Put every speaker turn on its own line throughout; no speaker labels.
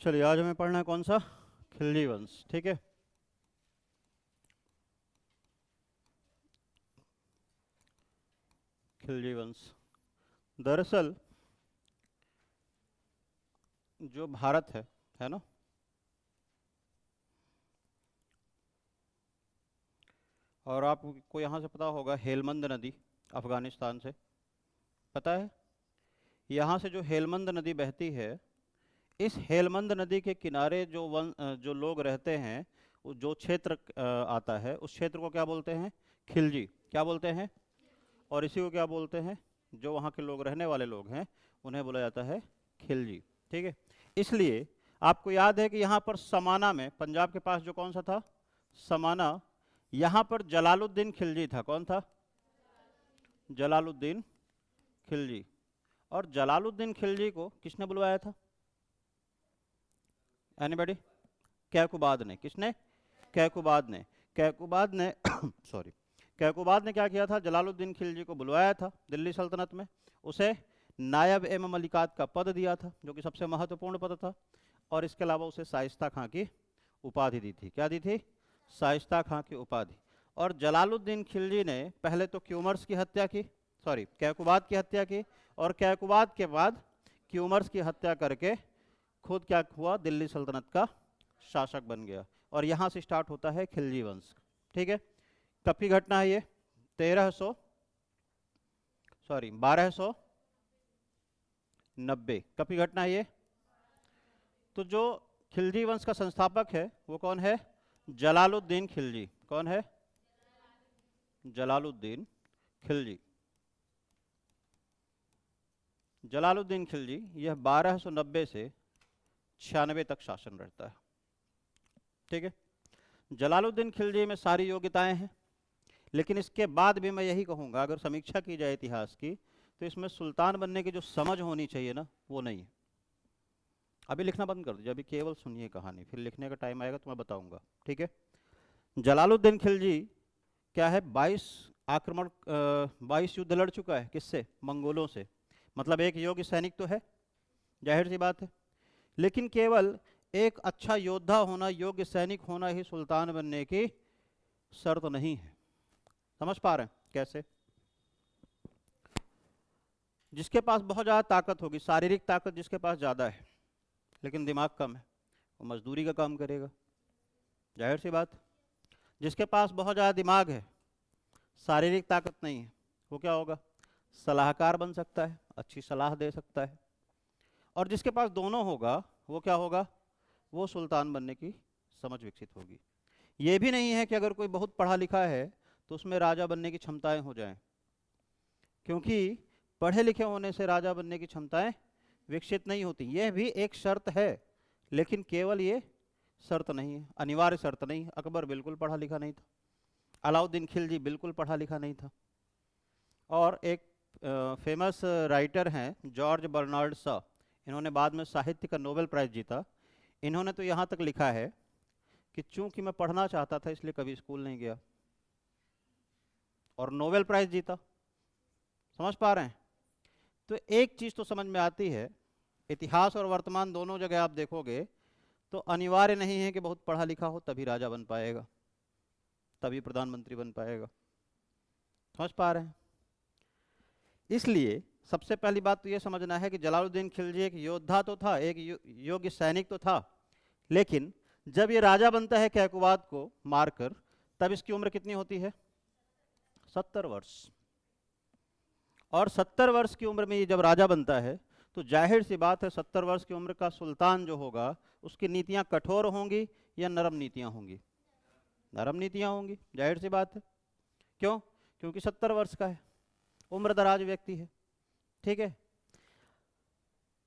चलिए आज हमें पढ़ना है कौन सा, खिलजी वंश। ठीक है, खिलजी वंश। दरअसल जो भारत है ना, और आपको यहाँ से पता होगा हेलमंद नदी, अफगानिस्तान से, पता है? यहाँ से जो हेलमंद नदी बहती है, इस हेलमंद नदी के किनारे जो लोग रहते हैं, जो क्षेत्र आता है, उस क्षेत्र को क्या बोलते हैं? खिलजी। क्या बोलते हैं? और इसी को क्या बोलते हैं? जो वहाँ के लोग, रहने वाले लोग हैं, उन्हें बोला जाता है खिलजी। ठीक है, इसलिए आपको याद है कि यहाँ पर समाना में, पंजाब के पास जो कौन सा था, समाना, यहाँ पर जलालुद्दीन खिलजी था। कौन था? जलालुद्दीन खिलजी। और जलालुद्दीन खिलजी को किसने बुलवाया था? एनीबॉडी? कैकुबाद ने। किसने? कैकुबाद ने। कैकुबाद ने सॉरी, कैकुबाद ने क्या किया था? जलालुद्दीन खिलजी को बुलवाया था दिल्ली सल्तनत में, उसे नायब एम मलिकात का पद दिया था, जो कि सबसे महत्वपूर्ण पद था, और इसके अलावा उसे शाइस्ता खां की उपाधि दी थी। क्या दी थी? शाइस्ता खां की उपाधि। और जलालुद्दीन खिलजी ने पहले तो क्यूमर्स की हत्या की, सॉरी, कैकुबाद की हत्या की, और कैकुबाद के बाद क्यूमर्स की हत्या करके खुद क्या हुआ? दिल्ली सल्तनत का शासक बन गया। और यहाँ से स्टार्ट होता है खिलजी वंश। ठीक है, कब की घटना है ये? 1290। कब की घटना है ये? तो जो खिलजी वंश का संस्थापक है वो कौन है? जलालुद्दीन खिलजी। कौन है? जलालुद्दीन खिलजी। जलालुद्दीन खिलजी, यह 1290 से 96 तक शासन रहता है। ठीक है, जलालुद्दीन खिलजी में सारी योग्यताएं हैं, लेकिन इसके बाद भी मैं यही कहूँगा, अगर समीक्षा की जाए इतिहास की, तो इसमें सुल्तान बनने की जो समझ होनी चाहिए ना, वो नहीं है। अभी लिखना बंद कर दीजिए, अभी केवल सुनिए कहानी, फिर लिखने का टाइम आएगा तो मैं बताऊंगा। ठीक है, जलालुद्दीन खिलजी क्या है? 22 युद्ध लड़ चुका है। किससे? मंगोलों से। मतलब एक योग्य सैनिक तो है, जाहिर सी बात है, लेकिन केवल एक अच्छा योद्धा होना, योग्य सैनिक होना ही सुल्तान बनने की शर्त नहीं है। समझ पा रहे हैं कैसे? जिसके पास बहुत ज़्यादा ताकत होगी, शारीरिक ताकत जिसके पास ज़्यादा है, लेकिन दिमाग कम है, वो मजदूरी का काम करेगा, जाहिर सी बात। जिसके पास बहुत ज़्यादा दिमाग है, शारीरिक ताकत नहीं है, वो क्या होगा? सलाहकार बन सकता है, अच्छी सलाह दे सकता है। और जिसके पास दोनों होगा, वो क्या होगा? वो सुल्तान बनने की समझ विकसित होगी। ये भी नहीं है कि अगर कोई बहुत पढ़ा लिखा है तो उसमें राजा बनने की क्षमताएं हो जाएं, क्योंकि पढ़े लिखे होने से राजा बनने की क्षमताएं विकसित नहीं होती। यह भी एक शर्त है, लेकिन केवल ये शर्त नहीं है, अनिवार्य शर्त नहीं। अकबर बिल्कुल पढ़ा लिखा नहीं था, अलाउद्दीन खिलजी बिल्कुल पढ़ा लिखा नहीं था। और एक फेमस राइटर हैं जॉर्ज बर्नार्ड शॉ, इन्होंने बाद में साहित्य का नोबेल प्राइज जीता। इन्होंने तो यहाँ तक लिखा है कि चूंकि मैं पढ़ना चाहता था इसलिए कभी स्कूल नहीं गया, और नोबेल प्राइज जीता। समझ पा रहे हैं? तो एक चीज़ तो समझ में आती है, इतिहास और वर्तमान दोनों जगह आप देखोगे तो अनिवार्य नहीं है कि बहुत पढ़ा लिखा हो तभी राजा बन पाएगा, तभी प्रधानमंत्री बन पाएगा। समझ पा रहे हैं? इसलिए सबसे पहली बात तो ये समझना है कि जलालुद्दीन खिलजी एक योद्धा तो था, एक योग्य सैनिक तो था, लेकिन जब ये राजा बनता है कैकुबाद को मारकर, तब इसकी उम्र कितनी होती है? 70 वर्ष। और 70 वर्ष की उम्र में ये जब राजा बनता है, तो जाहिर सी बात है 70 वर्ष की उम्र का सुल्तान जो होगा, उसकी नीतियां कठोर होंगी या नरम नीतियां होंगी? नरम नीतियां होंगी, जाहिर सी बात है। क्यों? क्योंकि 70 वर्ष का है, उम्र दराज व्यक्ति है। ठीक है,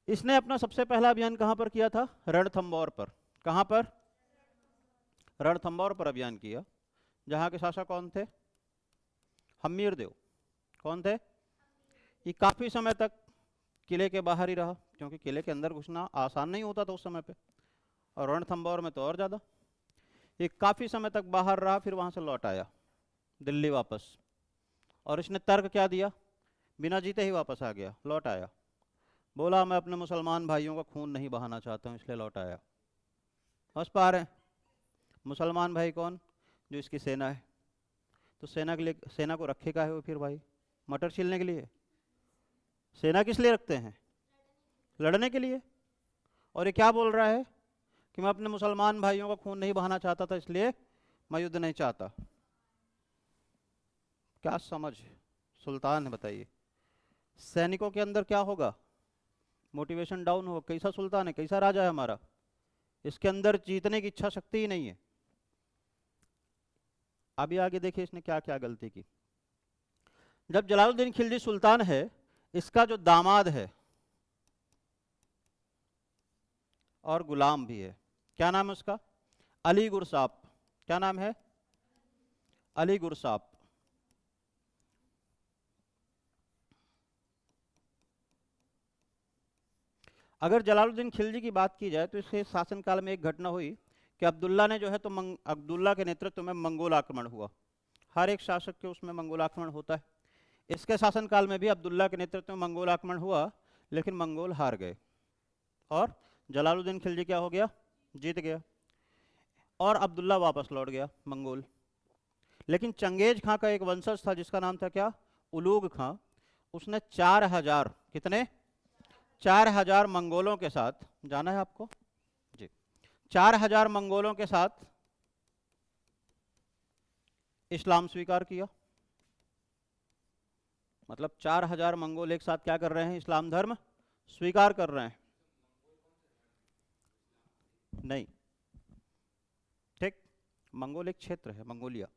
इसने अपना सबसे पहला अभियान कहां पर किया था? रणथंबोर पर। कहां पर? रणथंबोर पर अभियान किया, जहां के शासक कौन थे? हम्मीर देव। कौन थे? ये काफी समय तक किले के बाहर ही रहा, क्योंकि किले के अंदर घुसना आसान नहीं होता था उस समय पे, और रणथंबोर में तो और ज़्यादा। ये काफ़ी समय तक बाहर रहा, फिर वहाँ से लौट आया दिल्ली वापस, और इसने तर्क क्या दिया? बिना जीते ही वापस आ गया, लौट आया। बोला मैं अपने मुसलमान भाइयों का खून नहीं बहाना चाहता हूँ, इसलिए लौट आया। समझ पा रहे हैं? मुसलमान भाई कौन? जो इसकी सेना है। तो सेना के लिए, सेना को रखे का है वो फिर भाई? मटर छीलने के लिए? सेना किस लिए रखते हैं? लड़ने के लिए। और ये क्या बोल रहा है कि मैं अपने मुसलमान भाइयों का खून नहीं बहाना चाहता था, इसलिए मैं युद्ध नहीं चाहता। क्या समझ सुल्तान है बताइए? सैनिकों के अंदर क्या होगा? मोटिवेशन डाउन होगा। कैसा सुल्तान है, कैसा राजा है हमारा? इसके अंदर जीतने की इच्छा शक्ति ही नहीं है। अभी आगे देखिए इसने क्या क्या गलती की। जब जलालुद्दीन खिलजी सुल्तान है, इसका जो दामाद है और गुलाम भी है, क्या नाम है उसका? अली गुरसाप। क्या नाम है? अली गुरसाप। अगर जलालुद्दीन खिलजी की बात की जाए तो इसके शासनकाल में एक घटना हुई कि अब्दुल्ला ने जो है तो अब्दुल्ला के नेतृत्व में मंगोल आक्रमण हुआ। हर एक शासक के उसमें मंगोल आक्रमण होता है। इसके शासनकाल में भी अब्दुल्ला के नेतृत्व में मंगोल आक्रमण हुआ, लेकिन मंगोल हार गए और जलालुद्दीन खिलजी क्या हो गया? जीत गया। और अब्दुल्ला वापस लौट गया मंगोल। लेकिन चंगेज खां का एक वंशज था जिसका नाम था क्या? उलूग खां। उसने 4000, कितने? 4000 मंगोलों के साथ, जाना है आपको जी, 4000 मंगोलों के साथ इस्लाम स्वीकार किया। मतलब 4000 मंगोल एक साथ क्या कर रहे हैं? इस्लाम धर्म स्वीकार कर रहे हैं। नहीं, ठीक, मंगोल एक क्षेत्र है, मंगोलिया,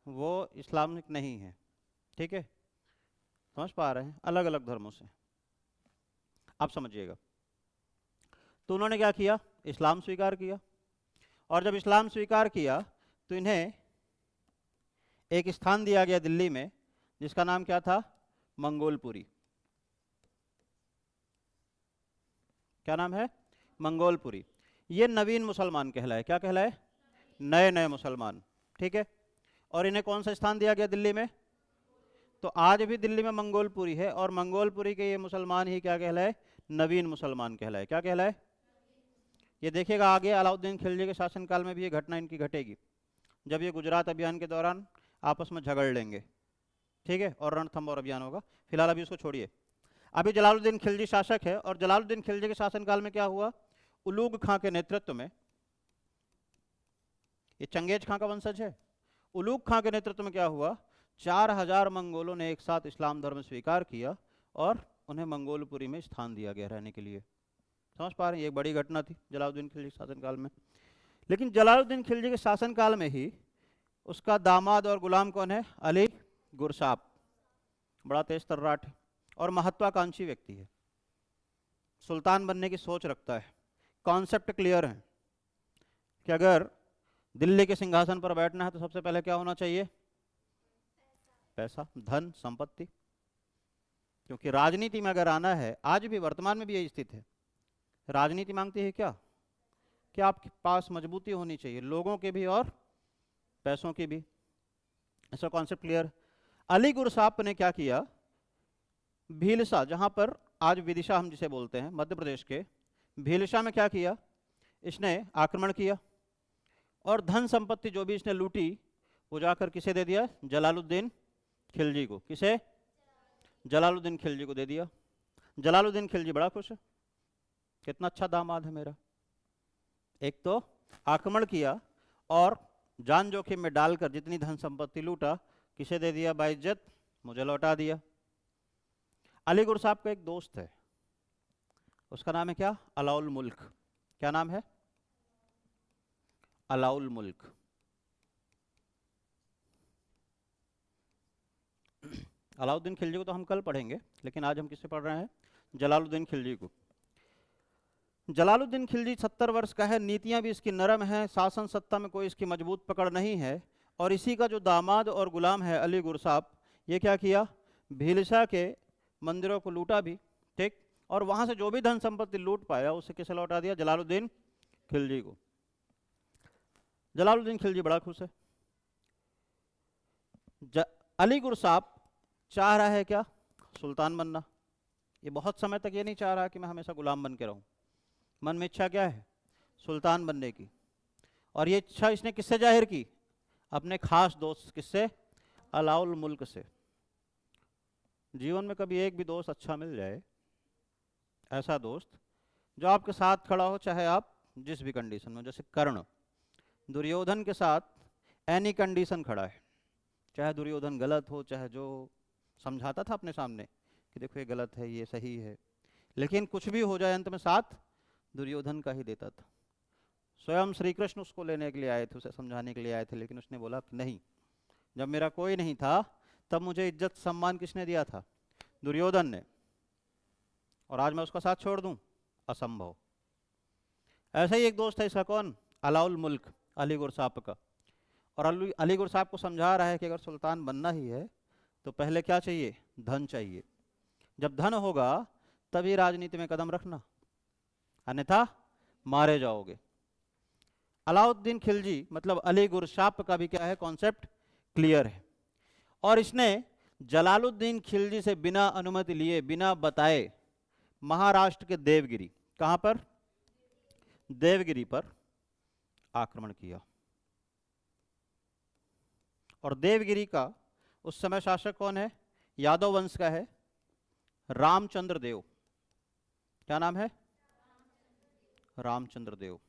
वो इस्लामिक नहीं है। ठीक है, समझ पा रहे हैं? अलग अलग धर्मों से। आप समझिएगा। तो उन्होंने क्या किया? इस्लाम स्वीकार किया। और जब इस्लाम स्वीकार किया तो इन्हें एक स्थान दिया गया दिल्ली में, जिसका नाम क्या था? मंगोलपुरी। क्या नाम है? मंगोलपुरी। ये नवीन मुसलमान कहलाए। क्या कहलाए? नए नए मुसलमान। ठीक है। और इन्हें कौन सा स्थान दिया गया दिल्ली में? तो आज भी दिल्ली में मंगोलपुरी है, और मंगोलपुरी के ये मुसलमान ही क्या कहलाए? नवीन मुसलमान कहलाए। क्या कहलाए? ये देखिएगा आगे अलाउद्दीन खिलजी के शासनकाल में भी ये घटना इनकी घटेगी, जब ये गुजरात अभियान के दौरान आपस में झगड़ लेंगे। ठीक है, और रणथंबोर अभियान होगा। फिलहाल अभी उसको छोड़िए। अभी जलालुद्दीन खिलजी शासक है, और जलालुद्दीन खिलजी के शासनकाल में क्या हुआ? उलूग खां के नेतृत्व में, ये चंगेज खां का वंशज है, उलूग खां के नेतृत्व में क्या हुआ? 4000 मंगोलों ने एक साथ इस्लाम धर्म स्वीकार किया और उन्हें मंगोलपुरी में स्थान दिया गया रहने के लिए। समझ पा रहे हैं? ये एक बड़ी घटना थी जलालुद्दीन खिलजी के शासनकाल में। लेकिन जलालुद्दीन खिलजी के शासनकाल में ही उसका दामाद और गुलाम कौन है? अली गुरसाप। बड़ा तेज तर्राट है और महत्वाकांक्षी व्यक्ति है। सुल्तान बनने की सोच रखता है। कॉन्सेप्ट क्लियर है कि अगर दिल्ली के सिंहासन पर बैठना है तो सबसे पहले क्या होना चाहिए? पैसा, धन, संपत्ति। क्योंकि राजनीति में अगर आना है, आज भी वर्तमान में भी यही स्थिति है, राजनीति मांगती है क्या? कि आपके पास मजबूती होनी चाहिए, लोगों के भी और पैसों की भी। ऐसा कॉन्सेप्ट क्लियर। अली गुरसाप ने क्या किया? भीलसा, जहां पर आज विदिशा हम जिसे बोलते हैं, मध्य प्रदेश के भीलसा में क्या किया? इसने आक्रमण किया और धन संपत्ति जो भी इसने लूटी वो जाकर किसे दे दिया? जलालुद्दीन खिलजी को। किसे? जलालुद्दीन खिलजी को दे दिया। जलालुद्दीन खिलजी बड़ा खुश है, कितना अच्छा दामाद है मेरा। एक तो आक्रमण किया और जान जोखिम में डालकर जितनी धन संपत्ति लूटा, किसे दे दिया? बाइज्जत मुझे लौटा दिया। अली गुरसाप का एक दोस्त है, उसका नाम है क्या? अलाउल मुल्क। क्या नाम है? अलाउल मुल्क। अलाउद्दीन खिलजी को तो हम कल पढ़ेंगे, लेकिन आज हम किससे पढ़ रहे हैं? जलालुद्दीन खिलजी को। जलालुद्दीन खिलजी 70 वर्ष का है, नीतियां भी इसकी नरम हैं, शासन सत्ता में कोई इसकी मजबूत पकड़ नहीं है। और इसी का जो दामाद और गुलाम है अली गुरसाप, ये क्या किया? भीलसा के मंदिरों को लूटा भी, ठीक, और वहां से जो भी धन संपत्ति लूट पाया उसे किसे लौटा दिया? जलालुद्दीन खिलजी को। जलालुद्दीन खिलजी बड़ा खुश है। अली गुरसाप चाह रहा है क्या? सुल्तान बनना। ये बहुत समय तक ये नहीं चाह रहा कि मैं हमेशा गुलाम बन के रहूं। मन में इच्छा क्या है? सुल्तान बनने की। और ये इच्छा इसने किससे जाहिर की? अपने खास दोस्त किससे? अलाउल मुल्क से। जीवन में कभी एक भी दोस्त अच्छा मिल जाए, ऐसा दोस्त जो आपके साथ खड़ा हो चाहे आप जिस भी कंडीशन में। जैसे कर्ण दुर्योधन के साथ एनी कंडीशन खड़ा है, चाहे दुर्योधन गलत हो, चाहे जो समझाता था अपने सामने कि देखो ये गलत है ये सही है, लेकिन कुछ भी हो जाए अंत में साथ दुर्योधन का ही देता था। स्वयं श्री कृष्ण उसको लेने के लिए आए थे, उसे समझाने के लिए आए थे, लेकिन उसने बोला कि नहीं, जब मेरा कोई नहीं था तब मुझे इज्जत सम्मान किसने दिया था? दुर्योधन ने। और आज मैं उसका साथ छोड़ दूं? असंभव। ऐसा ही एक दोस्त है इसका, कौन? अलाउल मुल्क, अली गुरसाप का। और अली गुरसाप को समझा रहा है कि अगर सुल्तान बनना ही है तो पहले क्या चाहिए? धन चाहिए। जब धन होगा तभी राजनीति में कदम रखना, अन्यथा मारे जाओगे। अलाउद्दीन खिलजी मतलब अली गुरसाप का भी क्या है? कॉन्सेप्ट क्लियर है। और इसने जलालुद्दीन खिलजी से बिना अनुमति लिए, बिना बताए, महाराष्ट्र के देवगिरी, कहां पर? देवगिरी पर आक्रमण किया। और देवगिरी का उस समय शासक कौन है? यादव वंश का है, रामचंद्र देव। क्या नाम है? रामचंद्र देव।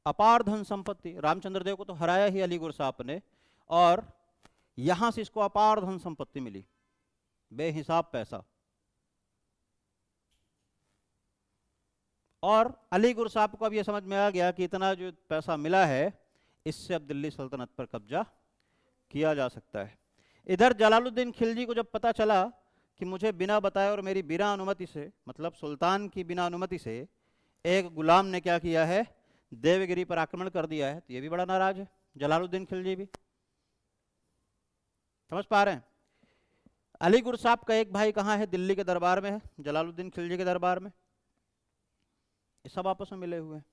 अपार धन संपत्ति, रामचंद्र देव को तो हराया ही अली गुरसाप ने, और यहां से इसको अपार धन संपत्ति मिली, बेहिसाब पैसा। और अली गुरसाप को अब यह समझ में आ गया कि इतना जो पैसा मिला है इससे अब दिल्ली सल्तनत पर कब्जा किया जा सकता है। इधर जलालुद्दीन खिलजी को जब पता चला कि मुझे बिना बताए और मेरी बिना अनुमति से, मतलब सुल्तान की बिना अनुमति से एक गुलाम ने क्या किया है? देवगिरी पर आक्रमण कर दिया है, तो ये भी बड़ा नाराज है जलालुद्दीन खिलजी भी। समझ पा रहे हैं? अली गुरसाप का एक भाई कहाँ है? दिल्ली के दरबार में है, जलालुद्दीन खिलजी के दरबार में। ये सब आपस में मिले हुए हैं।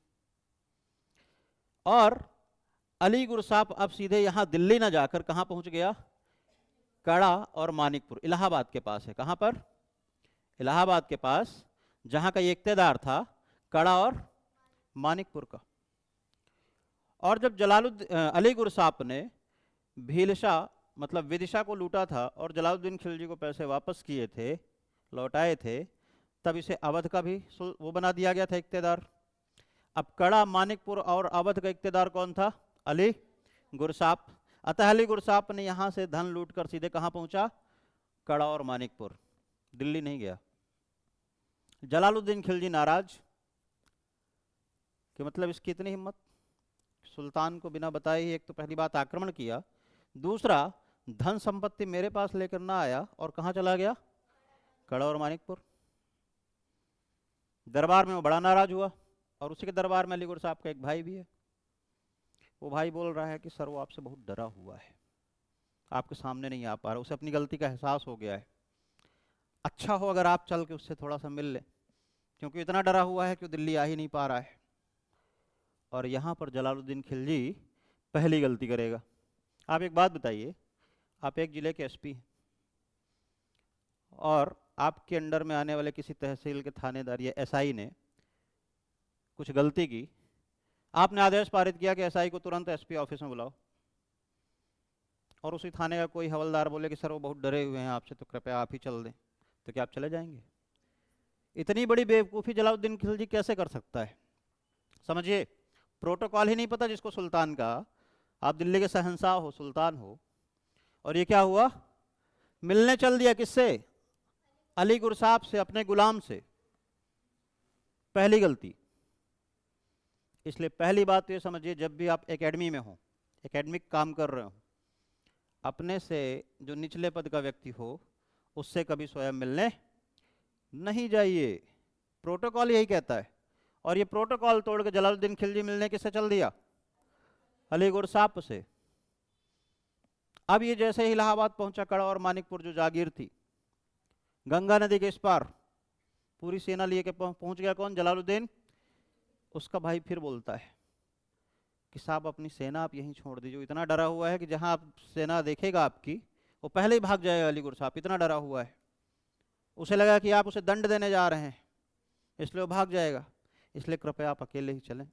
और अली गुरसाप अब सीधे यहां दिल्ली ना जाकर कहां पहुंच गया? कड़ा और मानिकपुर, इलाहाबाद के पास है। कहां पर? इलाहाबाद के पास, जहां का ये इक्तेदार था कड़ा और मानिकपुर का। और जब अली गुरसाप ने भीलशा मतलब विदिशा को लूटा था और जलालुद्दीन खिलजी को पैसे वापस किए थे, लौटाए थे, तब इसे अवध का भी वो बना दिया गया था इक्तेदार। अब कड़ा, मानिकपुर और अवध का इक्तेदार कौन था? अली गुरसाप। अतः अली गुरसाप ने यहां से धन लूटकर सीधे कहां पहुंचा? कड़ा और मानिकपुर, दिल्ली नहीं गया। जलालुद्दीन खिलजी नाराज कि मतलब इसकी इतनी हिम्मत, सुल्तान को बिना बताए ही एक तो पहली बात आक्रमण किया, दूसरा धन संपत्ति मेरे पास लेकर ना आया और कहां चला गया? कड़ा और मानिकपुर। दरबार में वो बड़ा नाराज हुआ। और उसी के दरबार में अली गुरसाप का एक भाई भी है। वो भाई बोल रहा है कि सर वो आपसे बहुत डरा हुआ है, आपके सामने नहीं आ पा रहा, उसे अपनी गलती का एहसास हो गया है। अच्छा हो अगर आप चल के उससे थोड़ा सा मिल ले, क्योंकि इतना डरा हुआ है कि वो दिल्ली आ ही नहीं पा रहा है। और यहाँ पर जलालुद्दीन खिलजी पहली गलती करेगा। आप एक बात बताइए, आप एक जिले के एसपी हैं और आपके अंडर में आने वाले किसी तहसील के थानेदार या एसआई ने कुछ गलती की, आपने आदेश पारित किया कि एसआई को तुरंत एसपी ऑफिस में बुलाओ, और उसी थाने का कोई हवलदार बोले कि सर वो बहुत डरे हुए हैं आपसे, तो कृपया आप ही चल दें, तो क्या आप चले जाएंगे? इतनी बड़ी बेवकूफ़ी जलालुद्दीन खिलजी कैसे कर सकता है? समझिए, प्रोटोकॉल ही नहीं पता जिसको सुल्तान का। आप दिल्ली के शहंशाह हो, सुल्तान हो, और ये क्या हुआ? मिलने चल दिया किससे? अली गुरसाप से, अपने गुलाम से। पहली गलती। इसलिए पहली बात तो ये समझिए, जब भी आप एकेडमी में हो, एकेडमिक काम कर रहे हो, अपने से जो निचले पद का व्यक्ति हो उससे कभी स्वयं मिलने नहीं जाइए। प्रोटोकॉल यही कहता है। और ये प्रोटोकॉल तोड़ के जलालुद्दीन खिलजी मिलने किससे चल दिया? अली गुरसाप से। अब ये जैसे ही इलाहाबाद पहुंचा, कड़ा और मानिकपुर जो जागीर थी गंगा नदी के इस पार, पूरी सेना लिए के पहुंच गया। कौन? जलालुद्दीन। उसका भाई फिर बोलता है कि साहब अपनी सेना आप यहीं छोड़ दीजिए, इतना डरा हुआ है कि जहां आप सेना देखेगा आपकी वो पहले ही भाग जाएगा। अली गुरसाप इतना डरा हुआ है। उसे लगा कि आप उसे दंड देने जा रहे हैं, इसलिए वो भाग जाएगा, इसलिए कृपया आप अकेले ही चलें।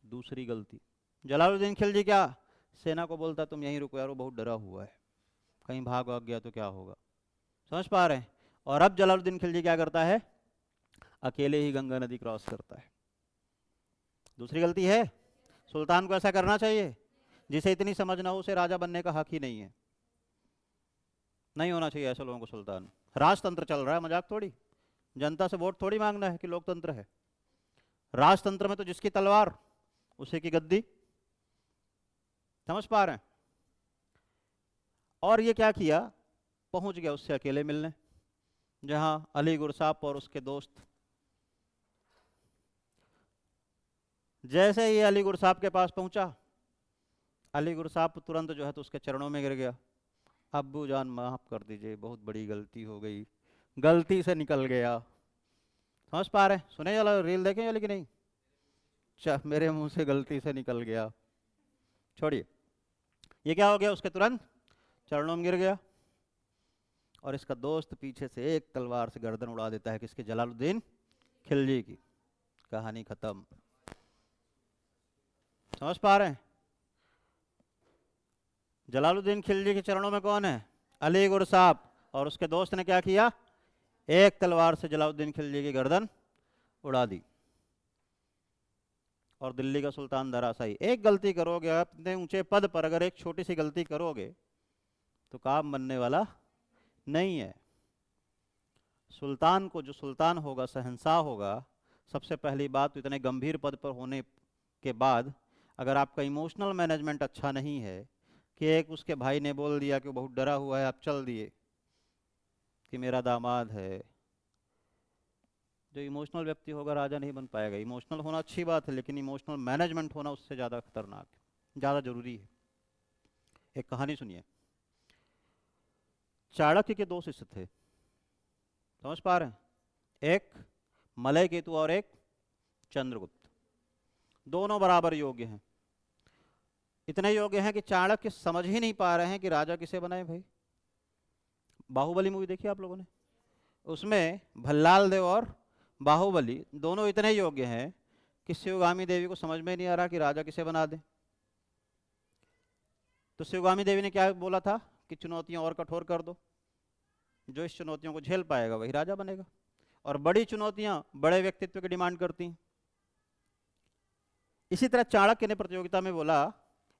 दूसरी गलती, जलालुद्दीन खिलजी क्या सेना को बोलता तुम यहीं रुको यार, वो बहुत डरा हुआ है, कहीं भाग भाग गया तो क्या होगा। समझ पा रहे हैं? और अब जलालुद्दीन खिलजी क्या करता है, अकेले ही गंगा नदी क्रॉस करता है। दूसरी गलती है, सुल्तान को ऐसा करना चाहिए? जिसे इतनी समझ ना हो उसे राजा बनने का हक ही नहीं है, नहीं होना चाहिए ऐसे लोगों को सुल्तान। राजतंत्र चल रहा है, मजाक थोड़ी, जनता से वोट थोड़ी मांगना है कि लोकतंत्र है। राजतंत्र में तो जिसकी तलवार उसी की गद्दी। समझ पा रहे हैं? और ये क्या किया, पहुंच गया उससे अकेले मिलने, जहां अली गुरसाप और उसके दोस्त। जैसे ही अली गुरसाप के पास पहुंचा, अली गुरसाप तुरंत जो है तो उसके चरणों में गिर गया, अब्बू जान माफ कर दीजिए, बहुत बड़ी गलती हो गई, गलती से निकल गया। समझ पा रहे हैं? सुने वाला रील देखें वाली कि नहीं? मेरे मुंह से गलती से निकल गया, छोड़िए। ये क्या हो गया, उसके तुरंत चरणों में गिर गया, और इसका दोस्त पीछे से एक तलवार से गर्दन उड़ा देता है, किसके, जलालुद्दीन खिलजी की। कहानी खत्म। समझ पा रहे हैं? जलालुद्दीन खिलजी के चरणों में कौन है, अली गुरसाप, और उसके दोस्त ने क्या किया, एक तलवार से जलालुद्दीन खिलजी की गर्दन उड़ा दी, और दिल्ली का सुल्तान धराशायी। एक गलती करोगे आप इतने ऊंचे पद पर, अगर एक छोटी सी गलती करोगे तो काम बनने वाला नहीं है। सुल्तान को, जो सुल्तान होगा, शहंशाह होगा, सबसे पहली बात तो इतने गंभीर पद पर होने के बाद अगर आपका इमोशनल मैनेजमेंट अच्छा नहीं है, कि एक उसके भाई ने बोल दिया कि वो बहुत डरा हुआ है, आप चल दिए कि मेरा दामाद है। जो इमोशनल व्यक्ति होगा राजा नहीं बन पाएगा। इमोशनल होना अच्छी बात है, लेकिन इमोशनल मैनेजमेंट होना उससे ज़्यादा खतरनाक है, ज़्यादा जरूरी है। एक कहानी सुनिए। चाणक्य के दो शिष्य थे, समझ पा रहे हैं? एक मलय केतु और एक चंद्रगुप्त। दोनों बराबर योग्य हैं, इतने योग्य हैं कि चाणक्य समझ ही नहीं पा रहे हैं कि राजा किसे बनाए। भाई, बाहुबली मूवी देखी आप लोगों ने? उसमें भल्लाल देव और बाहुबली दोनों इतने योग्य हैं कि शिवगामी देवी को समझ में नहीं आ रहा कि राजा किसे बना दे। तो शिवगामी देवी ने क्या बोला था कि चुनौतियां और कठोर कर दो, जो इस चुनौतियों को झेल पाएगा वही राजा बनेगा। और बड़ी चुनौतियां बड़े व्यक्तित्व की डिमांड करती हैं। इसी तरह चाणक्य ने प्रतियोगिता में बोला,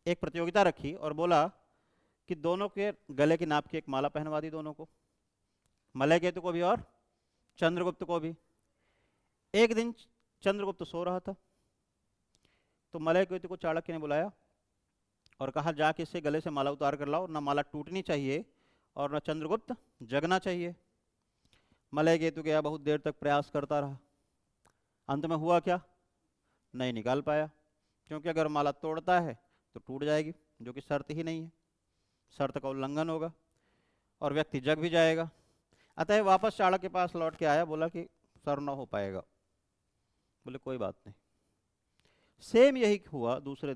एक प्रतियोगिता रखी और बोला कि दोनों के गले की नाप की एक माला पहनवा दी, दोनों को, मलय केतु को भी और चंद्रगुप्त को भी। एक दिन चंद्रगुप्त सो रहा था, तो मलय केतु को चाणक्य ने बुलाया और कहा जाके इससे गले से माला उतार कर लाओ, ना माला टूटनी चाहिए और ना चंद्रगुप्त जगना चाहिए। मलय केतु गया, बहुत देर तक प्रयास करता रहा। अंत में हुआ क्या, नहीं निकाल पाया, क्योंकि अगर माला तोड़ता है तो टूट जाएगी, जो कि शर्त ही नहीं है, शर्त का उल्लंघन होगा और व्यक्ति जग भी जाएगा। अतः वापस चाणक्य के पास लौट के आया, बोला कि सर न हो पाएगा। बोले कोई बात नहीं। सेम यही हुआ दूसरे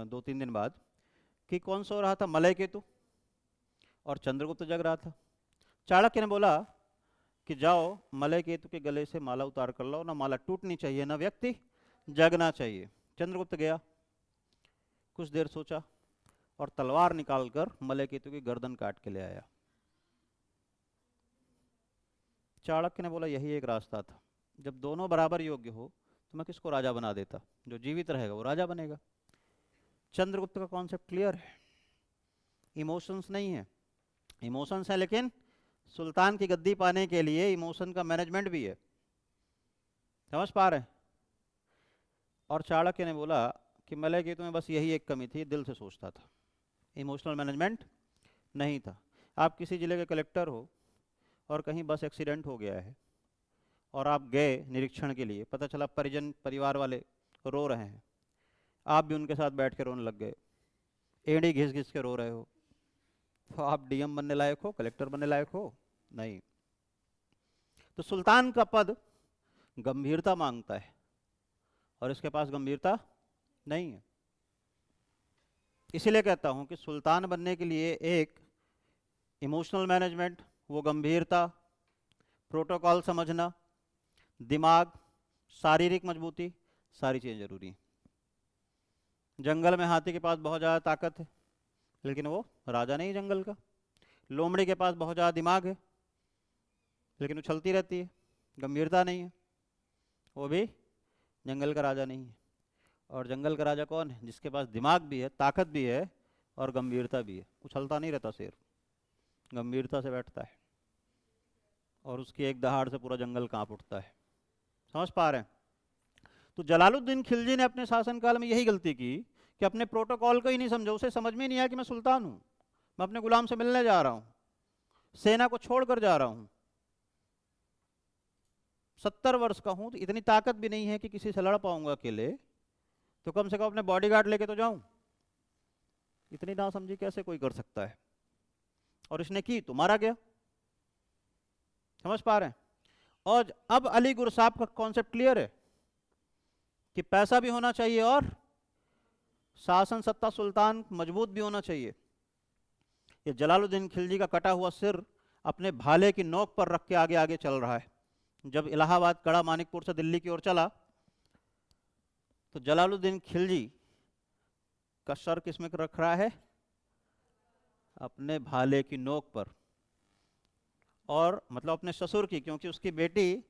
2-3 दिन बाद, कि कौन सो रहा था, मलय केतु, और चंद्रगुप्त जग रहा था। चाणक्य ने बोला कि जाओ मलय केतु के गले से माला उतार कर लो, ना माला टूटनी चाहिए ना व्यक्ति जगना चाहिए। चंद्रगुप्त गया, कुछ देर सोचा और तलवार निकालकर मलय केतु की गर्दन काट के ले आया। चाणक्य ने बोला यही एक रास्ता था, जब दोनों बराबर योग्य हो तो मैं किसको राजा बना देता, जो जीवित रहेगा वो राजा बनेगा। चंद्रगुप्त का कॉन्सेप्ट क्लियर है, इमोशंस नहीं है, इमोशंस है लेकिन सुल्तान की गद्दी पाने के लिए इमोशन का मैनेजमेंट भी है। समझ पा रहे हैं? और चाणक्य ने बोला कि मलय केतु में बस यही एक कमी थी, दिल से सोचता था, इमोशनल मैनेजमेंट नहीं था। आप किसी जिले के कलेक्टर हो और कहीं बस एक्सीडेंट हो गया है और आप गए निरीक्षण के लिए, पता चला परिजन परिवार वाले रो रहे हैं, आप भी उनके साथ बैठ के रोने लग गए, एड़ी घिस घिस के रो रहे हो, तो आप डीएम बनने लायक हो, कलेक्टर बनने लायक हो? नहीं। तो सुल्तान का पद गंभीरता मांगता है और इसके पास गंभीरता नहीं है। इसीलिए कहता हूं कि सुल्तान बनने के लिए एक इमोशनल मैनेजमेंट वो गंभीरता, प्रोटोकॉल समझना, दिमाग, शारीरिक मजबूती, सारी चीज़ें जरूरी हैं। जंगल में हाथी के पास बहुत ज़्यादा ताकत है लेकिन वो राजा नहीं जंगल का। लोमड़ी के पास बहुत ज़्यादा दिमाग है लेकिन उछलती रहती है, गंभीरता नहीं है, वो भी जंगल का राजा नहीं है। और जंगल का राजा कौन है? जिसके पास दिमाग भी है, ताकत भी है और गंभीरता भी है। उछलता नहीं रहता शेर, गंभीरता से बैठता है और उसकी एक दहाड़ से पूरा जंगल कांप उठता है। समझ पा रहे हैं? तो जलालुद्दीन खिलजी ने अपने शासनकाल में यही गलती की कि अपने प्रोटोकॉल को ही नहीं समझा। उसे समझ में नहीं आया कि मैं सुल्तान हूं, मैं अपने गुलाम से मिलने जा रहा हूं, सेना को छोड़कर जा रहा हूं, 70 वर्ष का हूं, तो इतनी ताकत भी नहीं है कि किसी से लड़ पाऊंगा अकेले, तो कम से कम अपने बॉडीगार्ड लेके तो जाऊं। इतनी नासमझी कैसे कोई कर सकता है? और इसने की तो मारा गया। समझ पा रहे हैं? और अब अली गुरसाब का कॉन्सेप्ट क्लियर है कि पैसा भी होना चाहिए और शासन सत्ता सुल्तान मजबूत भी होना चाहिए। ये जलालुद्दीन खिलजी का कटा हुआ सिर अपने भाले की नोक पर रख के आगे आगे चल रहा है। जब इलाहाबाद कड़ा मानिकपुर से दिल्ली की ओर चला तो जलालुद्दीन खिलजी का सर किसमें रख रहा है? अपने भाले की नोक पर। और मतलब अपने ससुर की, क्योंकि उसकी बेटी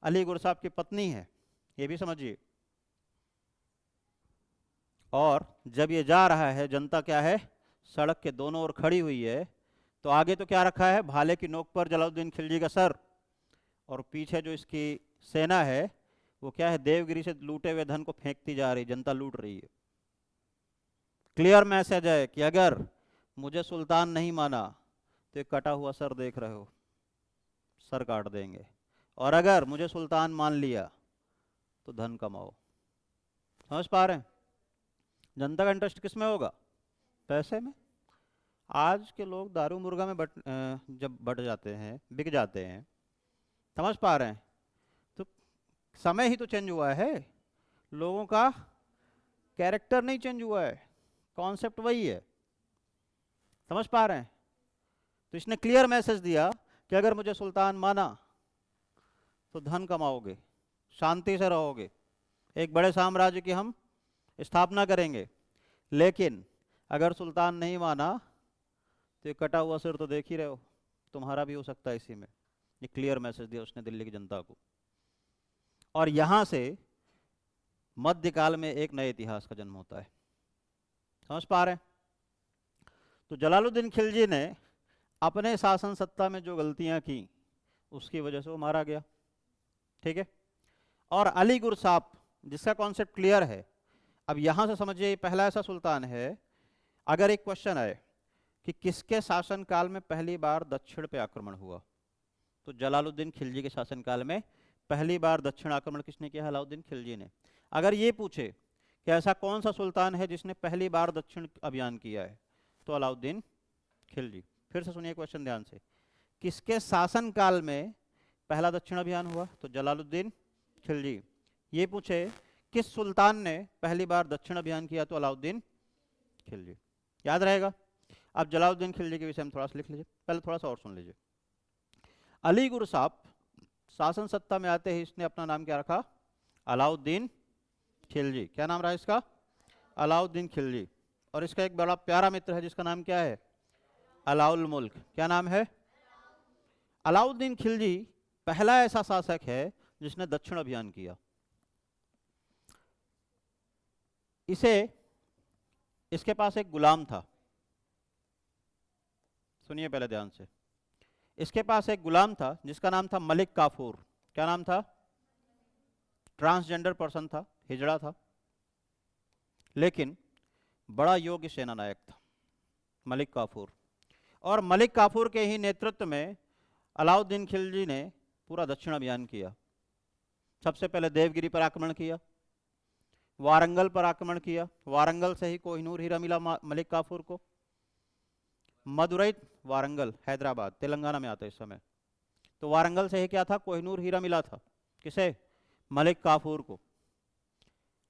अली गुरसाब की पत्नी है, ये भी समझिए। और जब ये जा रहा है, जनता क्या है? सड़क के दोनों ओर खड़ी हुई है, तो आगे तो क्या रखा है? भाले की नोक पर जलालुद्दीन खिलजी का सर, और पीछे जो इसकी सेना है वो क्या है? देवगिरी से लूटे हुए धन को फेंकती जा रही, जनता लूट रही है। क्लियर मैसेज है कि अगर मुझे सुल्तान नहीं माना तो एक कटा हुआ सर देख रहे हो, सर काट देंगे, और अगर मुझे सुल्तान मान लिया तो धन कमाओ। समझ पा रहे हैं? जनता का इंटरेस्ट किस में होगा? पैसे में। आज के लोग दारू मुर्गा में जब बट जाते हैं, बिक जाते हैं, समझ पा रहे हैं, तो समय ही तो चेंज हुआ है, लोगों का कैरेक्टर नहीं चेंज हुआ है, कॉन्सेप्ट वही है। समझ पा रहे हैं? तो इसने क्लियर मैसेज दिया कि अगर मुझे सुल्तान माना तो धन कमाओगे, शांति से रहोगे, एक बड़े साम्राज्य की हम स्थापना करेंगे, लेकिन अगर सुल्तान नहीं माना तो ये कटा हुआ सिर तो देख ही रहे हो, तुम्हारा भी हो सकता है इसी में। ये क्लियर मैसेज दिया उसने दिल्ली की जनता को। और यहां से मध्यकाल में एक नए इतिहास का जन्म होता है। समझ पा रहे हैं? तो जलालुद्दीन खिलजी ने अपने शासन सत्ता में जो गलतियां की उसकी वजह से वो मारा गया। ठीक है? और अली गुरसाब जिसका कॉन्सेप्ट क्लियर है, अब यहां से समझिए पहला ऐसा सुल्तान है। अगर एक क्वेश्चन आए कि किसके शासनकाल में पहली बार दक्षिण पे आक्रमण हुआ, तो जलालुद्दीन खिलजी के शासनकाल में पहली बार दक्षिण आक्रमण किसने किया? अलाउद्दीन खिलजी ने। अगर ये पूछे कि ऐसा कौन सा सुल्तान है जिसने पहली बार दक्षिण अभियान किया है, तो अलाउद्दीन खिलजी। फिर से सुनिए क्वेश्चन ध्यान से, किसके शासनकाल में पहला दक्षिण अभियान हुआ? तो जलालुद्दीन खिलजी। ये पूछे किस सुल्तान ने पहली बार दक्षिण अभियान किया, तो अलाउद्दीन खिलजी। याद रहेगा। अब जलालुद्दीन खिलजी के विषय में थोड़ा सा लिख लीजिए, पहले थोड़ा सा और सुन लीजिए। अली गुरसाब शासन सत्ता में आते ही इसने अपना नाम क्या रखा? अलाउद्दीन खिलजी। क्या नाम रहा इसका? अलाउद्दीन खिलजी। और इसका एक बड़ा प्यारा मित्र है जिसका नाम क्या है? अलाउल मुल्क। क्या नाम है? अलाउद्दीन खिलजी पहला ऐसा शासक है जिसने दक्षिण अभियान किया। इसके पास एक गुलाम था, सुनिए पहले ध्यान से। इसके पास एक गुलाम था जिसका नाम था मलिक काफूर। क्या नाम था? ट्रांसजेंडर पर्सन था, हिजड़ा था, लेकिन बड़ा योग्य सेना नायक था मलिक काफूर। और मलिक काफूर के ही नेतृत्व में अलाउद्दीन खिलजी ने पूरा दक्षिण अभियान किया। सबसे पहले देवगिरी पर आक्रमण किया, वारंगल पर आक्रमण किया, वारंगल से ही कोहिनूर हीरा मिला मलिक काफूर को। मदुरई, वारंगल हैदराबाद तेलंगाना में आता है इस समय, तो वारंगल से ही क्या था? कोहिनूर हीरा मिला था। किसे? मलिक काफूर को।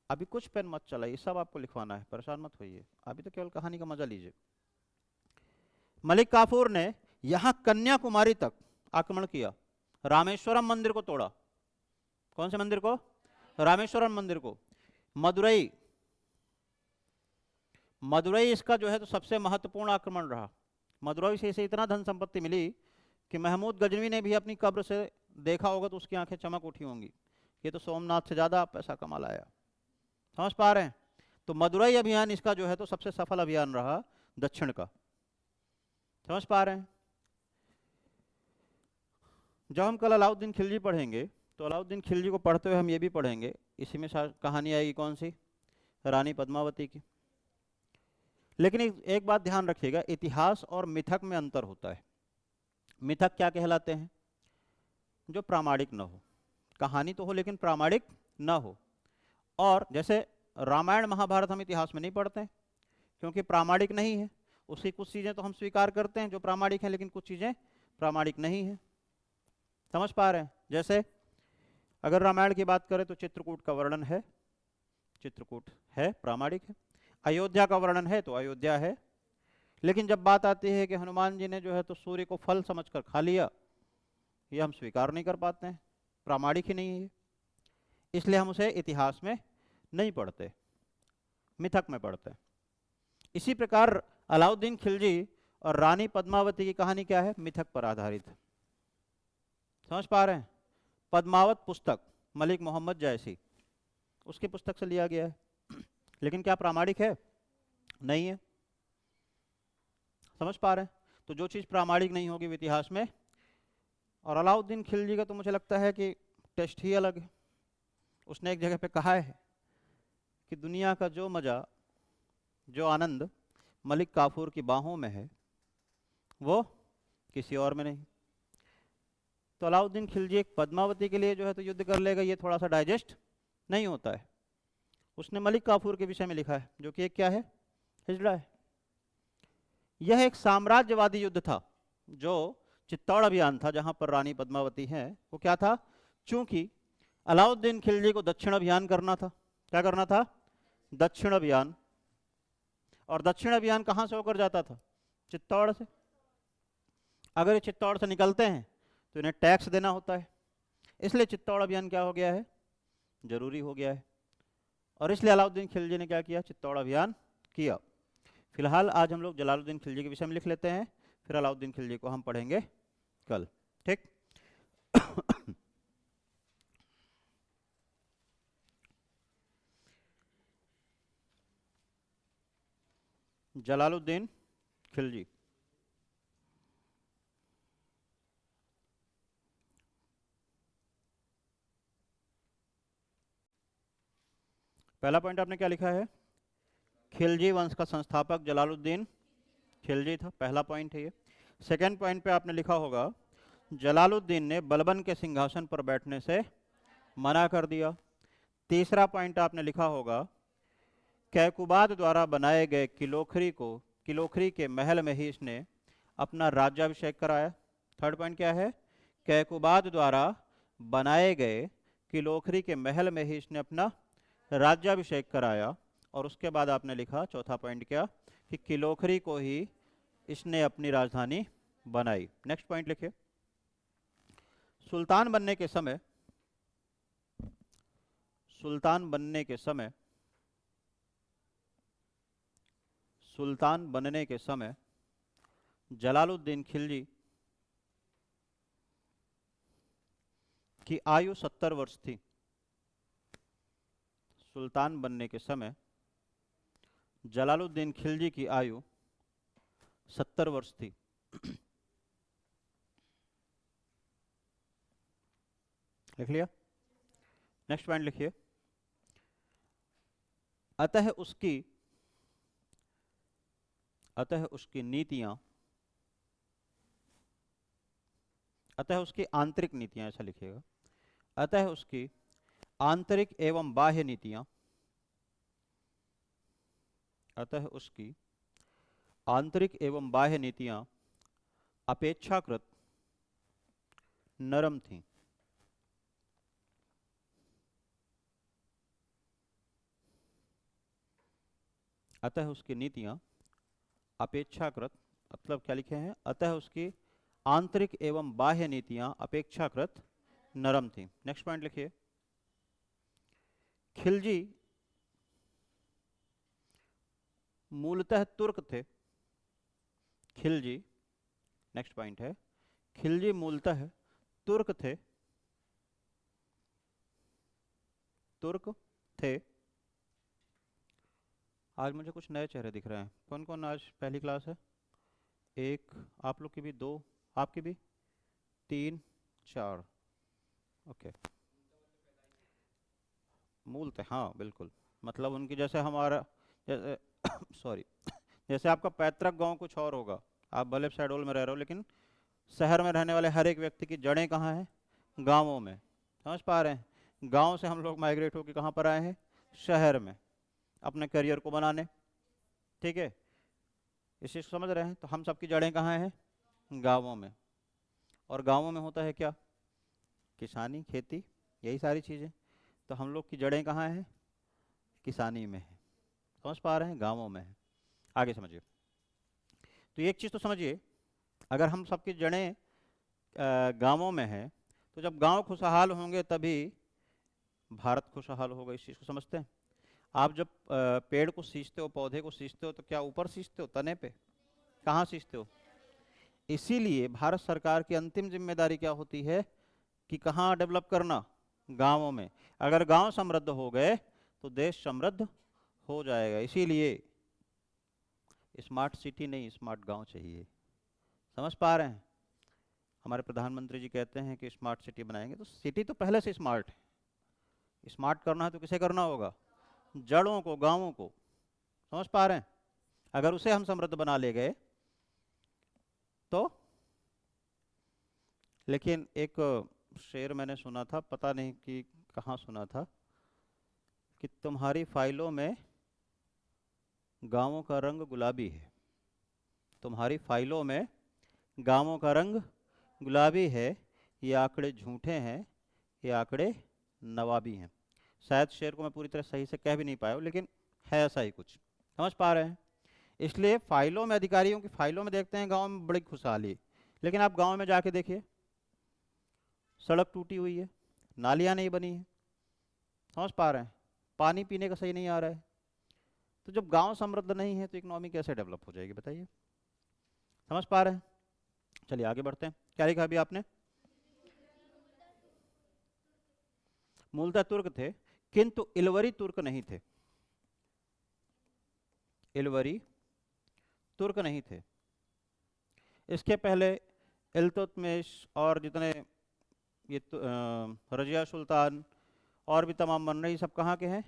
अभी कुछ पेन मत चलाइए, सब आपको लिखवाना है, परेशान मत होइए, अभी तो केवल कहानी का मजा लीजिए। मलिक काफूर ने यहाँ कन्याकुमारी तक आक्रमण किया, रामेश्वरम मंदिर को तोड़ा। कौन से मंदिर को? रामेश्वरम मंदिर को। मदुरई, मदुरई इसका जो है तो सबसे महत्वपूर्ण आक्रमण रहा। मदुरई से इसे इतना धन संपत्ति मिली कि महमूद गजनवी ने भी अपनी कब्र से देखा होगा तो उसकी आंखें चमक उठी होंगी, ये तो सोमनाथ से ज़्यादा पैसा कमा लाया। समझ पा रहे हैं? तो मदुरई अभियान इसका जो है तो सबसे सफल अभियान रहा दक्षिण का। समझ पा रहे हैं? जब हम कल अलाउद्दीन खिलजी पढ़ेंगे तो अलाउद्दीन खिलजी को पढ़ते हुए हम ये भी पढ़ेंगे, इसी में कहानी आएगी कौन सी? रानी पद्मावती की। लेकिन एक बात ध्यान रखिएगा, इतिहास और मिथक में अंतर होता है। मिथक क्या कहलाते हैं? जो प्रामाणिक न हो, कहानी तो हो लेकिन प्रामाणिक न हो। और जैसे रामायण महाभारत हम इतिहास में नहीं पढ़ते हैं क्योंकि प्रामाणिक नहीं है। उसकी कुछ चीज़ें तो हम स्वीकार करते हैं जो प्रामाणिक हैं, लेकिन कुछ चीज़ें प्रामाणिक नहीं है। समझ पा रहे हैं? जैसे अगर रामायण की बात करें तो चित्रकूट का वर्णन है, चित्रकूट है, प्रामाणिक है। अयोध्या का वर्णन है तो अयोध्या है। लेकिन जब बात आती है कि हनुमान जी ने जो है तो सूर्य को फल समझकर खा लिया, ये हम स्वीकार नहीं कर पाते हैं, प्रामाणिक ही नहीं है, इसलिए हम उसे इतिहास में नहीं पढ़ते, मिथक में पढ़ते हैं। इसी प्रकार अलाउद्दीन खिलजी और रानी पद्मावती की कहानी क्या है? मिथक पर आधारित। समझ पा रहे हैं? पद्मावत पुस्तक मलिक मोहम्मद जैसी, उसकी पुस्तक से लिया गया है, लेकिन क्या प्रामाणिक है? नहीं है। समझ पा रहे हैं? तो जो चीज़ प्रामाणिक नहीं होगी वो इतिहास में। और अलाउद्दीन खिलजी का तो मुझे लगता है कि टेस्ट ही अलग है। उसने एक जगह पे कहा है कि दुनिया का जो मज़ा, जो आनंद मलिक काफूर की बाहों में है वो किसी और में नहीं। तो अलाउद्दीन खिलजी एक पद्मावती के लिए जो है तो युद्ध कर लेगा, ये थोड़ा सा डाइजेस्ट नहीं होता है। उसने मलिक काफूर के विषय में लिखा है जो कि एक क्या है? हिजड़ा है। यह एक साम्राज्यवादी युद्ध था। जो चित्तौड़ अभियान था जहां पर रानी पद्मावती है, वो क्या था? चूंकि अलाउद्दीन खिलजी को दक्षिण अभियान करना था। क्या करना था? दक्षिण अभियान। और दक्षिण अभियान कहां से होकर जाता था? चित्तौड़ से। अगर ये चित्तौड़ से निकलते हैं तो इन्हें टैक्स देना होता है, इसलिए चित्तौड़ अभियान क्या हो गया है? जरूरी हो गया है। और इसलिए अलाउद्दीन खिलजी ने क्या किया? चित्तौड़ अभियान किया। फिलहाल आज हम लोग जलालुद्दीन खिलजी के विषय में लिख लेते हैं, फिर अलाउद्दीन खिलजी को हम पढ़ेंगे कल। ठीक? जलालुद्दीन खिलजी। पहला पॉइंट आपने क्या लिखा है? खिलजी वंश का संस्थापक जलालुद्दीन खिलजी था, पहला पॉइंट है ये। सेकेंड पॉइंट पे आपने लिखा होगा जलालुद्दीन ने बलबन के सिंहासन पर बैठने से मना कर दिया। तीसरा पॉइंट आपने लिखा होगा कैकुबाद द्वारा बनाए गए किलोखरी के महल में ही इसने अपना राज्याभिषेक कराया। थर्ड पॉइंट क्या है? कैकुबाद द्वारा बनाए गए किलोखरी के महल में ही इसने अपना राज्याभिषेक कराया। और उसके बाद आपने लिखा चौथा पॉइंट क्या? कि किलोखरी को ही इसने अपनी राजधानी बनाई। नेक्स्ट पॉइंट लिखिए। सुल्तान बनने के समय सुल्तान बनने के समय जलालुद्दीन खिलजी की आयु 70 वर्ष थी। सुल्तान बनने के समय जलालुद्दीन खिलजी की आयु 70 वर्ष थी। लिख लिया? नेक्स्ट पॉइंट लिखिए। अतः उसकी नीतियां, अतः उसकी आंतरिक नीतियां, ऐसा लिखिएगा। अतः उसकी आंतरिक एवं बाह्य नीतियां, अतः उसकी आंतरिक एवं बाह्य नीतियां अपेक्षाकृत नरम थीं। अतः उसकी नीतियां अपेक्षाकृत, मतलब क्या लिखे हैं? अतः उसकी आंतरिक एवं बाह्य नीतियां अपेक्षाकृत नरम थी। नेक्स्ट पॉइंट लिखिए। खिलजी मूलतः तुर्क थे। खिलजी, नेक्स्ट पॉइंट है, खिलजी मूलतः तुर्क थे। तुर्क थे। आज मुझे कुछ नए चेहरे दिख रहे हैं। कौन कौन आज पहली क्लास है? एक, आप लोग की भी दो, आपकी भी तीन, चार, ओके। मूलतः, हाँ बिल्कुल, मतलब उनकी जैसे हमारा, जैसे सॉरी, जैसे आपका पैतृक गांव कुछ और होगा, आप भले शहडोल में रह रहे हो, लेकिन शहर में रहने वाले हर एक व्यक्ति की जड़ें कहाँ हैं? गांवों में। समझ पा रहे हैं? गांव से हम लोग माइग्रेट होकर कहाँ पर आए हैं? शहर में, अपने करियर को बनाने। ठीक है, इस चीज़ को समझ रहे हैं? तो हम सबकी जड़ें कहाँ हैं? गांवों में। और गांवों में होता है क्या? किसानी, खेती, यही सारी चीज़ें। तो हम लोग की जड़ें कहाँ हैं? किसानी में है। समझ पा रहे हैं? गांवों में है। आगे समझिए। तो एक चीज़ तो समझिए, अगर हम सबकी जड़ें गांवों में है, तो जब गांव खुशहाल होंगे तभी भारत खुशहाल होगा। इस चीज़ को समझते हैं? आप जब पेड़ को सींचते हो, पौधे को सींचते हो, तो क्या ऊपर सींचते हो, तने पे? कहाँ सींचते हो? इसीलिए भारत सरकार की अंतिम जिम्मेदारी क्या होती है कि कहाँ डेवलप करना? गांवों में। अगर गांव समृद्ध हो गए तो देश समृद्ध हो जाएगा। इसीलिए स्मार्ट सिटी नहीं, स्मार्ट गांव चाहिए। समझ पा रहे हैं? हमारे प्रधानमंत्री जी कहते हैं कि स्मार्ट सिटी बनाएंगे, तो सिटी तो पहले से स्मार्ट है। स्मार्ट करना है तो किसे करना होगा? जड़ों को, गांवों को। समझ पा रहे हैं? अगर उसे हम समृद्ध बना ले गए तो। लेकिन एक शेर मैंने सुना था, पता नहीं कि कहाँ सुना था, कि तुम्हारी फाइलों में गांवों का रंग गुलाबी है। तुम्हारी फाइलों में गांवों का रंग गुलाबी है, ये आंकड़े झूठे हैं, ये आंकड़े नवाबी हैं। शायद शेर को मैं पूरी तरह सही से कह भी नहीं पाया हूँ, लेकिन है ऐसा ही कुछ। समझ पा रहे हैं? इसलिए फाइलों में, अधिकारियों की फाइलों में देखते हैं गांव में बड़ी खुशहाली, लेकिन आप गांव में जाके देखिए, सड़क टूटी हुई है, नालियाँ नहीं बनी है। समझ पा रहे हैं? पानी पीने का सही नहीं आ रहा है। तो जब गांव समृद्ध नहीं है तो इकोनॉमी कैसे डेवलप हो जाएगी, बताइए? समझ पा रहे हैं? चलिए आगे बढ़ते हैं। क्या लिखा अभी आपने? मूलतः तुर्क थे, किंतु इलवरी तुर्क नहीं थे। इलवरी तुर्क नहीं थे। इसके पहले इल्तुतमिश और जितने ये रजिया सुल्तान और भी तमाम बन रही, सब कहाँ के हैं?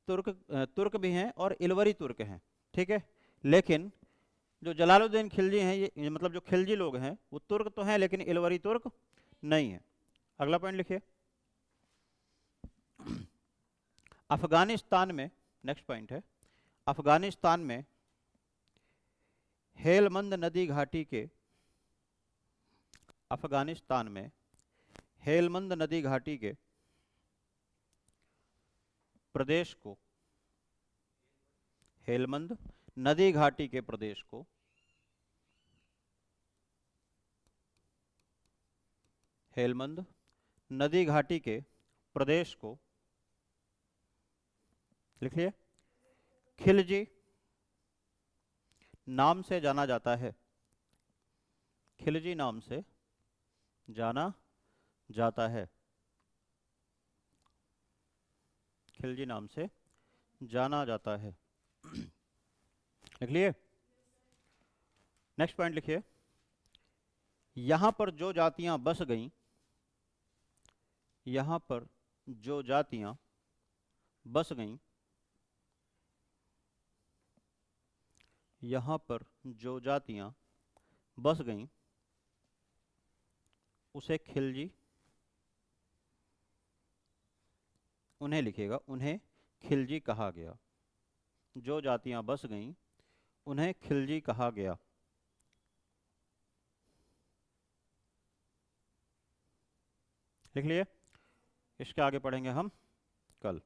तुर्क भी हैं और इलवरी तुर्क हैं। ठीक है, लेकिन जो जलालुद्दीन खिलजी हैं, ये मतलब जो खिलजी लोग हैं, वो तुर्क तो हैं लेकिन इलवरी तुर्क नहीं है। अगला पॉइंट लिखिए। अफगानिस्तान में, नेक्स्ट पॉइंट है, अफगानिस्तान में हेलमंद नदी घाटी के, अफगानिस्तान में हेलमंद नदी घाटी के प्रदेश को, हेलमंद नदी घाटी के प्रदेश को हेलमंद नदी घाटी के प्रदेश को लिख लिए, खिलजी नाम से जाना जाता है। खिलजी नाम से जाना जाता है। खिलजी नाम से जाना जाता है। लिख लिए? नेक्स्ट पॉइंट लिखिए। यहां पर जो जातियां बस गईं, यहां पर जो जातियां बस गईं, यहां पर जो जातियां बस गईं, उसे खिलजी, उन्हें लिखिएगा, उन्हें खिलजी कहा गया। जो जातियां बस गईं उन्हें खिलजी कहा गया। लिख लिए? इसके आगे पढ़ेंगे हम कल।